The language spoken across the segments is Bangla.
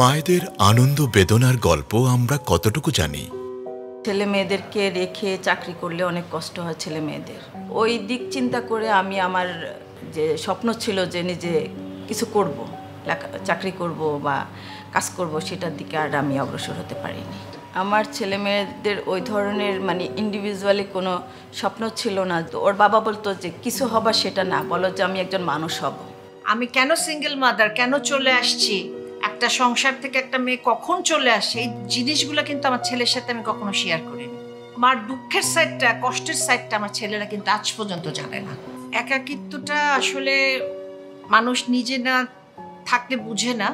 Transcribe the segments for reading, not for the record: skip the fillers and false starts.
মায়েদের আনন্দ বেদনার গল্প আমরা কতটুকু জানি? ছেলে মেয়েদেরকে রেখে চাকরি করলে অনেক কষ্ট হয় ছেলে মেয়েদের। ওই দিক চিন্তা করে আমি আমার যে স্বপ্ন ছিল যে নিজে কিছু করব, চাকরি করব বা কাজ করব, সেটার দিকে আর আমি অগ্রসর হতে পারিনি। আমার ছেলে মেয়েদের ওই ধরনের মানে ইন্ডিভিজুয়ালি কোনো স্বপ্ন ছিল না। ওর বাবা বলতো যে কিছু হবার সেটা না, বলো যে আমি একজন মানুষ হব। আমি কেন সিঙ্গেল মাদার, কেন চলে আসছি, একটা সংসার থেকে একটা মেয়ে কখন চলে আসে, এই জিনিসগুলো কিন্তু আমার ছেলের সাথে আমি কখনো শেয়ার করিনি। আমার দুঃখের সাইডটা, কষ্টের সাইডটা আমার ছেলেরা কিন্তু আজ পর্যন্ত জানে না। একাকিত্বটা আসলে মানুষ নিজে না থাকলে বুঝে না।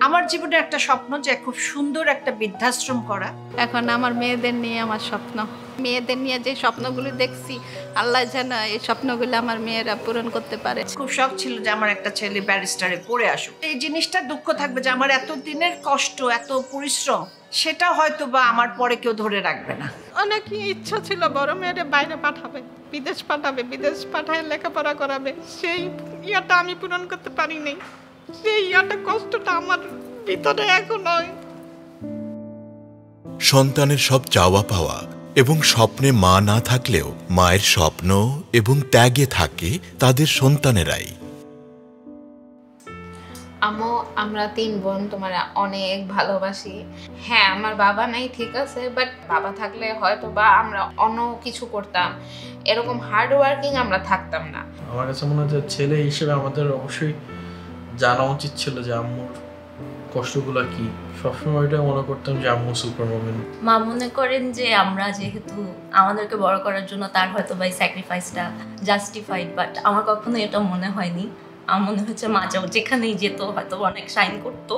আমার জীবনে একটা স্বপ্ন যে খুব সুন্দর একটা বৃদ্ধাশ্রম করা। এখন আমার মেয়েদের নিয়ে আমার স্বপ্ন, মেয়েদের নিয়ে যে স্বপ্নগুলো দেখছি, আল্লাহ জানে এই স্বপ্নগুলো আমার মেয়েরা পূরণ করতে পারে। খুব শখ ছিল যে আমার একটা ছেলে ব্যারিস্টারে পড়ে আসুক। এই জিনিসটা দুঃখ থাকবে যে আমার এত দিনের কষ্ট, এত পরিশ্রম, সেটা হয়তো বা আমার পরে কেউ ধরে রাখবে না। অনেক ইচ্ছা ছিল বড় মেয়েরা বাইরে পাঠাবে, বিদেশ পাঠাবে, বিদেশ পাঠায় লেখাপড়া করাবে, সেই ইয়াটা আমি পূরণ করতে পারিনি। সেই ইয়াটা, কষ্টটা আমার ভিতরে এখনো। সন্তানের সব চাওয়া পাওয়া এবং স্বপ্নে মা না থাকলেও মায়ের স্বপ্ন এবং ত্যাগে থাকে তাদের সন্তানেরাই। আম্মু, আমরা 3 বোন তোমার অনেক ভালোবাসি। হ্যাঁ, আমার বাবা নাই ঠিক আছে, বাট বাবা থাকলে হয়তো বা আমরা অন্য কিছু করতাম, এরকম হার্ড ওয়ার্কিং আমরা থাকতাম না। আমার কাছে মনে হচ্ছে ছেলে হিসেবে আমাদের অবশ্যই জানা উচিত ছিল যে আম্মুর কষ্টগুলো কি। সবসময় এটা মনে করতাম যে আম্মু সুপার ওম্যান। মা মনে করেন যে আমরা যেহেতু আমাদেরকে বড় করার জন্য তার হয়তো বা স্যাক্রিফাইসটা জাস্টিফাইড, বাট আমার কখনো এটা মনে হয়নি। আমার মনে হচ্ছে মা যেখানেই যেত হয়তো অনেক শাইন করতো।